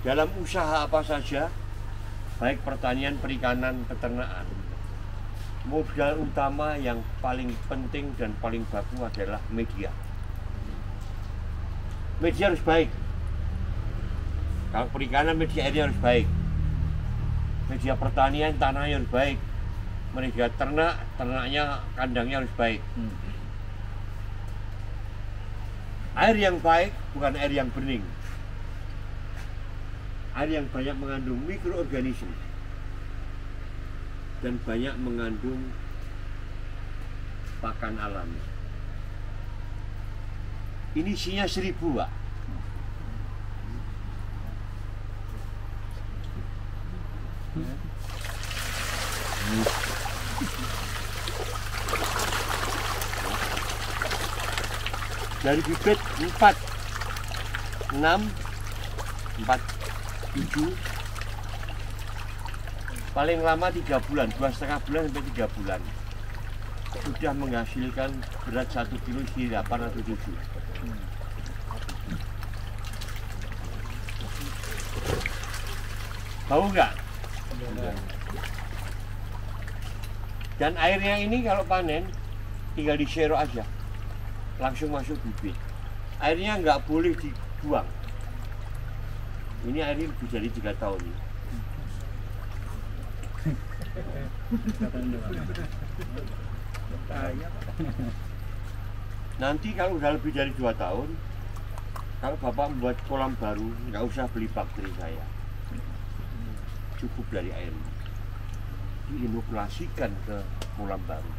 Dalam usaha apa saja, baik pertanian, perikanan, peternakan, modal utama yang paling penting dan paling baku adalah media. Media harus baik. Kalau perikanan, media airnya harus baik. Media pertanian, tanahnya harus baik. Media ternak, ternaknya, kandangnya harus baik. Air yang baik bukan air yang bening. Air yang banyak mengandung mikroorganisme dan banyak mengandung pakan alami. Ini isinya 1000, Pak. Dari bibit 4, 6, 4, 7, paling lama 3 bulan, 2,5 bulan sampai 3 bulan sudah menghasilkan berat 1 kilo isi 8 atau 7. Bau nggak? Dan airnya ini kalau panen tinggal diserok aja, langsung masuk bibit. Airnya nggak boleh dibuang. Ini airnya lebih dari 3 tahun. Nanti kalau udah lebih dari 2 tahun, kalau Bapak membuat kolam baru, nggak usah beli bakteri saya. Cukup dari air ini. Diinokulasikan ke kolam baru.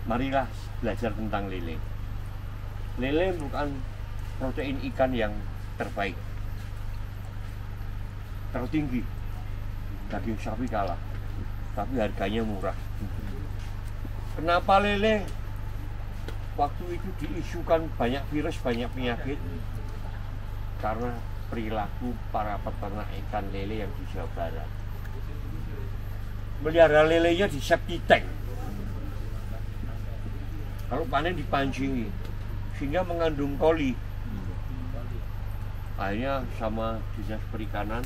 Marilah belajar tentang lele. Lele bukan protein ikan yang terbaik, tertinggi, daging sapi kalah, tapi harganya murah. Kenapa lele? Waktu itu diisukan banyak virus, banyak penyakit, karena perilaku para peternak ikan lele yang di Jawa Barat. Melihara lelenya di septic tank, kalau panen dipancingi, sehingga mengandung koli. Akhirnya sama Dinas Perikanan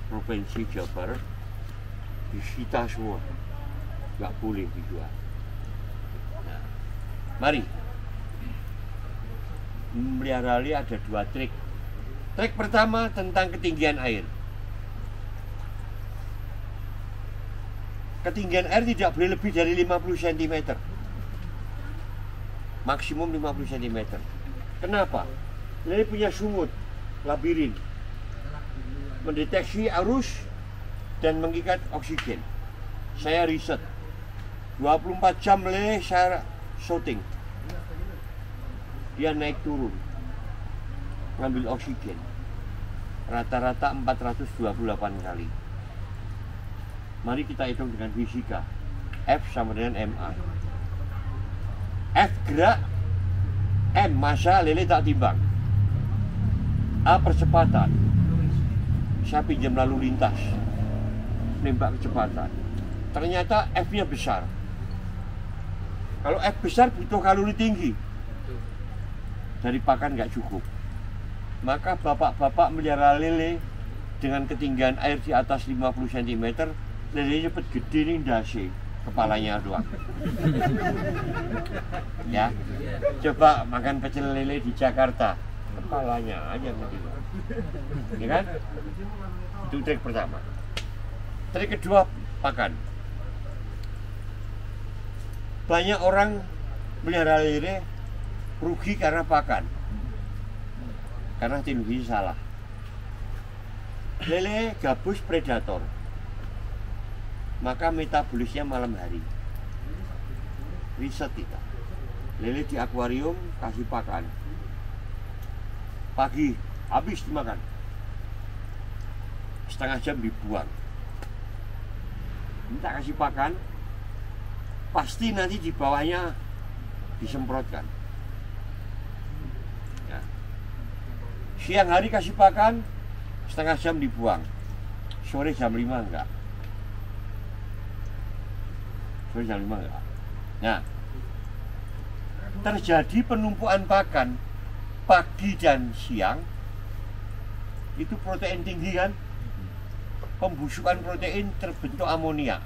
Provinsi Jawa Barat disita semua, nggak boleh dijual. Nah, mari memelihara lele ada 2 trik. Trik pertama tentang ketinggian air. Ketinggian air tidak boleh lebih dari 50 cm. Maksimum 50 cm. Kenapa? Lele punya sungut, labirin, mendeteksi arus dan mengikat oksigen. Saya riset 24 jam lele saya shooting. Dia naik turun, ngambil oksigen, rata-rata 428 kali. Mari kita hitung dengan fisika. F sama dengan MA. F gerak, M massa lele tak timbang, A percepatan, saya pinjam lalu lintas, nembak kecepatan. Ternyata F-nya besar. Kalau F besar butuh kalori tinggi, dari pakan nggak cukup. Maka bapak-bapak melihara lele dengan ketinggian air di atas 50 cm, lele cepet gede nih dasi, kepalanya doang. Ya, coba makan pecel lele di Jakarta, kepalanya aja begitu. Ya kan? Itu trik pertama. Trik kedua, pakan. Banyak orang melihara lele rugi karena pakan, karena teknologi salah. Lele gabus predator, maka metabolisnya malam hari. Riset kita, lele di akuarium kasih pakan, pagi habis dimakan, setengah jam dibuang. Ini tak kasih pakan, pasti nanti di bawahnya disemprotkan. Ya. Siang hari kasih pakan, setengah jam dibuang. Sore jam 5 enggak. Sore jam 5 enggak. Nah, terjadi penumpukan pakan pagi dan siang, itu protein tinggi kan, pembusukan protein, terbentuk amonia,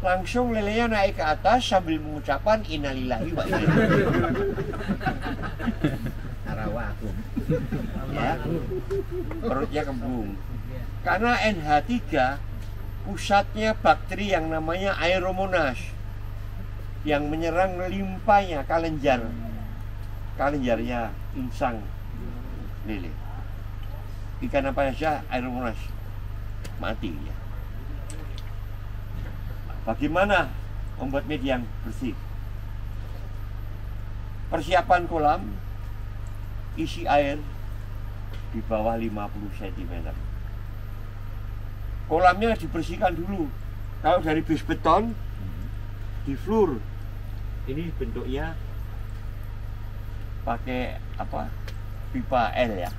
langsung lelenya naik ke atas sambil mengucapkan innalillahi wa inna ilaihi raji'un. Ya, perutnya kembung karena NH3 pusatnya bakteri yang namanya Aeromonas yang menyerang limpanya kalenjarnya insang lele. Ikan apa saja Aeromonas mati ya. Bagaimana membuat media yang bersih? Persiapan kolam, isi air di bawah 50 cm. Kolamnya dibersihkan dulu. Kalau dari base beton, di floor, ini bentuknya pakai apa? Pipa L ya.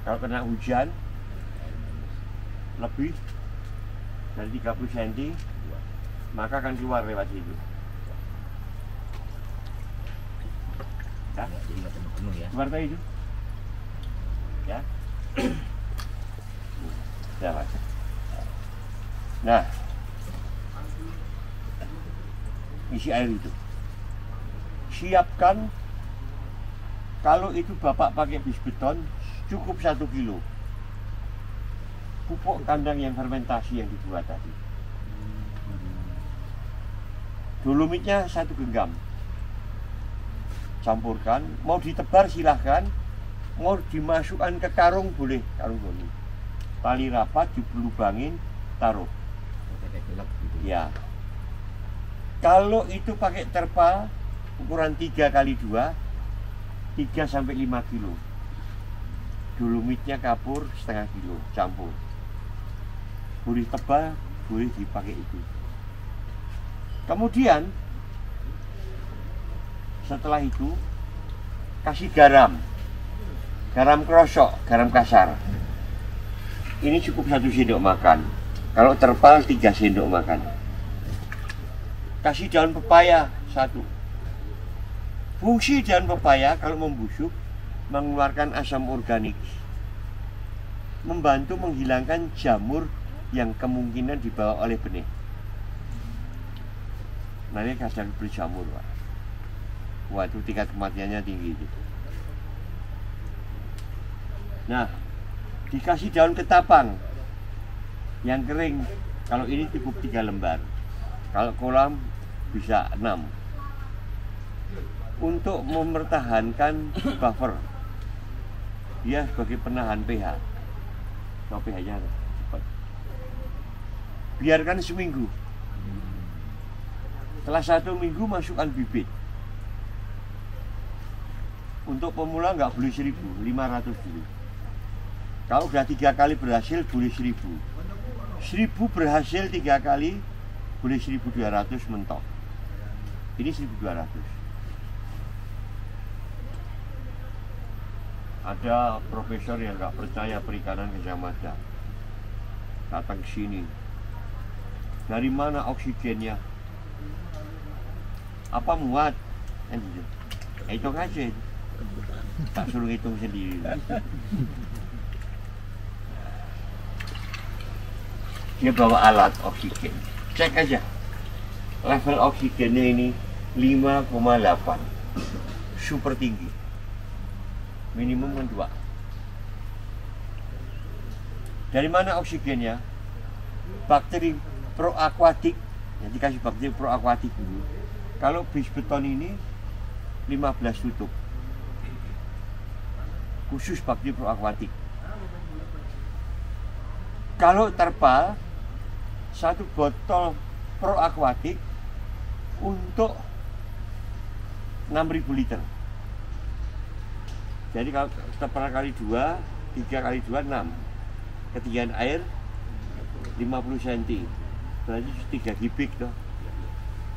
Kalau kena hujan lebih dari 30 cm, maka akan keluar lewat situ. Ya? Keluar tadi itu. Ya. Ya, Mas. Nah, isi air itu. Siapkan, kalau itu Bapak pakai bis beton, cukup 1 kilo pupuk kandang yang fermentasi yang dibuat tadi. Dolomitnya 1 genggam. Campurkan, mau ditebar silahkan, mau dimasukkan ke karung boleh, karung boleh. Tali rapat dilubangin, taruh. Ya. Kalau itu pakai terpal ukuran 3x2, 3 sampai 5 kilo. Dolomitnya kapur setengah kilo, campur. Boleh tebal, boleh dipakai itu. Kemudian setelah itu kasih garam, garam krosok, garam kasar. Ini cukup 1 sendok makan. Kalau terpal 3 sendok makan. Kasih daun pepaya 1. Fungsi daun pepaya kalau membusuk, mengeluarkan asam organik, membantu menghilangkan jamur yang kemungkinan dibawa oleh benih. Nanti kadang berjamur, Pak. Wah, itu tingkat kematiannya tinggi itu. Nah, dikasih daun ketapang yang kering. Kalau ini cukup 3 lembar. Kalau kolam bisa 6. Untuk mempertahankan buffer, dia sebagai penahan pH. So, pH-nya cepat. Biarkan seminggu. Setelah 1 minggu masukkan bibit. Untuk pemula nggak boleh 1.000, 500 dulu. Kalau udah 3 kali berhasil boleh 1.000. 1.000 berhasil 3 kali boleh 1.200 mentok. Ini 1.200. Ada profesor yang nggak percaya perikanan Gajah Mada, datang ke sini. Dari mana oksigennya? Apa muat? Hitung aja. Tak suruh hitung sendiri. Dia bawa alat oksigen. Cek aja. Level oksigennya ini 5,8. Super tinggi. Minimum kan 2. Dari mana oksigennya? Bakteri proaquatik. Yang dikasih bakteri proaquatik dulu. Kalau bis beton ini 15 tutup. Khusus bakteri proaquatik. Kalau terpal 1 botol proaquatik untuk 6.000 liter. Jadi kalau terpal kali 2, 3 kali 2, 6. ketinggian air 50 cm, berarti 3 kubik toh,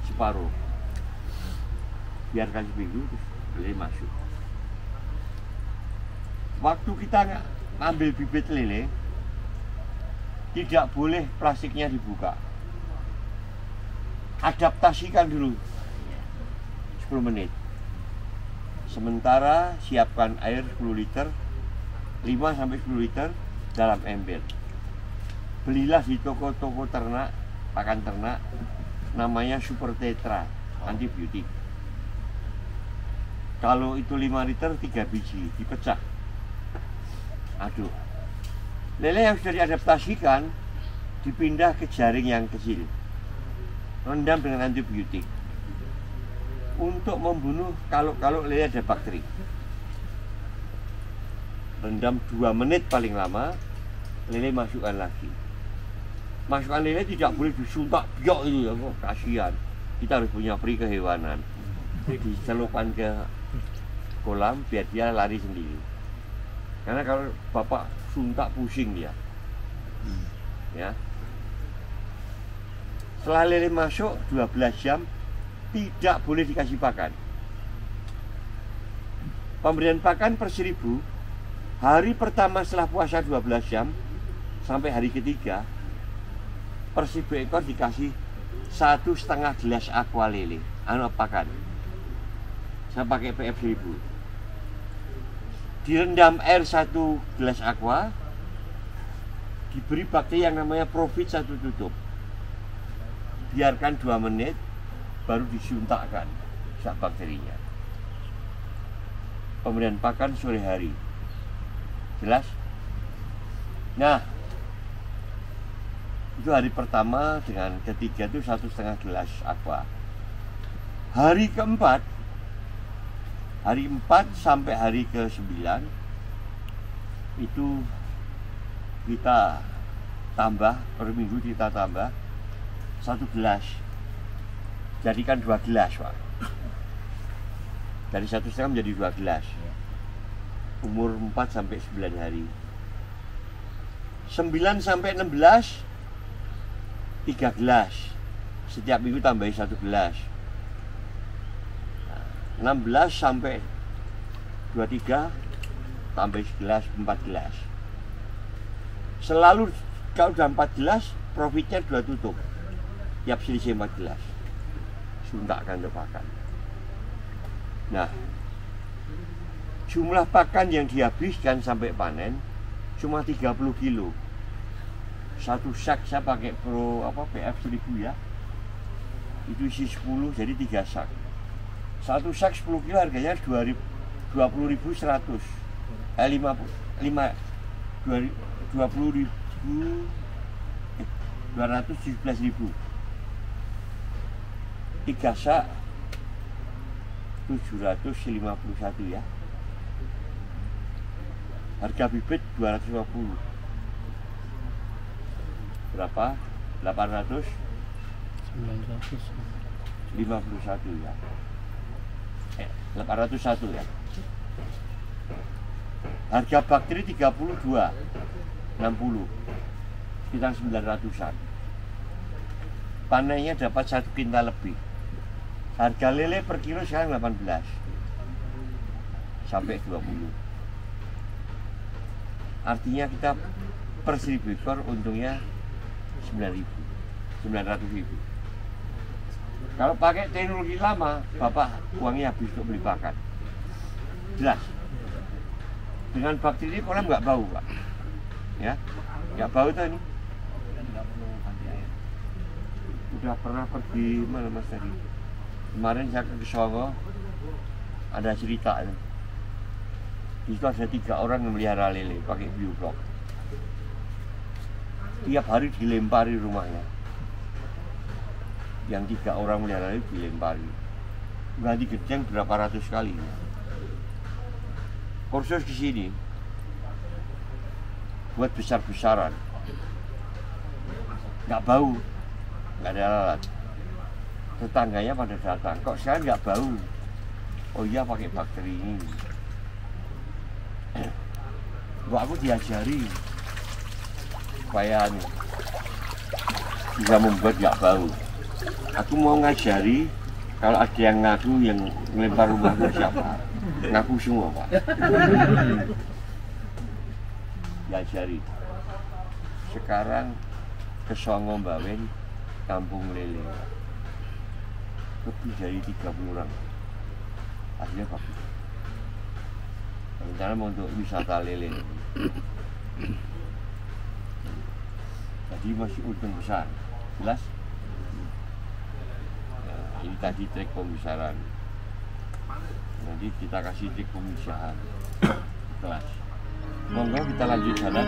separuh. Biarkan seminggu terus lele masuk. Waktu kita ngambil bibit lele, tidak boleh plastiknya dibuka. Adaptasikan dulu 10 menit. Sementara siapkan air 10 liter, 5-10 liter dalam ember. Belilah di toko-toko ternak, pakan ternak, namanya Super Tetra, antibiotik. Kalau itu 5 liter, 3 biji, dipecah. Aduk. Lele yang sudah diadaptasikan, dipindah ke jaring yang kecil. Rendam dengan antibiotik untuk membunuh kalau lele ada bakteri. Rendam 2 menit paling lama, lele masukkan lagi. Masukkan lele tidak boleh disuntak biok itu ya, kasihan. Kita harus punya peri kehewanan. Dicelupkan ke kolam biar dia lari sendiri. Karena kalau bapak suntak pusing dia. Ya. Setelah lele masuk 12 jam tidak boleh dikasih pakan. Pemberian pakan per 1000 hari pertama setelah puasa 12 jam sampai hari ketiga per 1000 ekor dikasih 1,5 gelas aqua lele, pakan. Saya pakai PF 1000. Direndam air 1 gelas aqua, diberi bakteri yang namanya Profit 1 tutup. Biarkan 2 menit, baru disuntakkan sak bakterinya. Pemberian pakan sore hari. Jelas? Nah, itu hari pertama dengan ketiga itu 1,5 gelas aqua. Hari keempat, hari 4 sampai hari ke-9 itu kita tambah, per minggu kita tambah 1 gelas, jadikan 2 gelas Pak. Dari 1,5 menjadi 2 gelas. Umur 4 sampai 9 hari. 9 sampai 16 3 gelas. Setiap minggu tambahi 1 gelas. 16 sampai 23 tambah gelas, 4 gelas. Selalu kalau udah 4 gelas, profitnya 2 tutup. Tiap selisih 4 gelas. Suntakkan untuk pakan. Nah, jumlah pakan yang dihabiskan sampai panen cuma 30 kilo. Satu sak saya pakai PF 1000 ya. Itu isi 10 jadi 3 sak. Satu sak 10 kilo harganya 20.100. 217.000. 3 sak 751 ya. Harga bibit 250. Berapa? 851 ya. 801 ya. Harga bakteri 32, 60, sekitar 900-an. Panennya dapat 1 kintal lebih. Harga lele per kilo sekarang 18 sampai 20. Artinya kita per 1000 ekor untungnya 900.000. Kalau pakai teknologi lama, bapak uangnya habis untuk beli pakan. Jelas. Dengan bakteri kolam nggak bau, Pak. Ya, nggak bau tuh ini. Udah pernah pergi mana Mas tadi? Kemarin saya ke Songo, ada cerita. Di situ ada 3 orang yang melihara lele pakai bioblok. Tiap hari dilempari rumahnya. Yang 3 orang melihara lele dilempari. Ganti gedeng berapa ratus kali. Kursus di sini buat besar-besaran, nggak bau, nggak ada lalat. Tetangganya pada datang, kok sekarang nggak bau? Oh iya pakai bakteri ini. Aku diajari supaya bisa membuat nggak bau. Aku mau ngajari kalau ada yang ngaku yang ngelempar rumahku siapa, ngaku semua Pak. Diajari. Sekarang ke Songo Mbawen, Kampung Lele, lebih dari 30 orang. Akhirnya bagus. Rencana untuk wisata lele. Jadi masih untung besar, jelas. Nah, ini tadi trik pembesaran. Nanti kita kasih trik pemisahan. Kelas. Monggo kita lanjut jalan.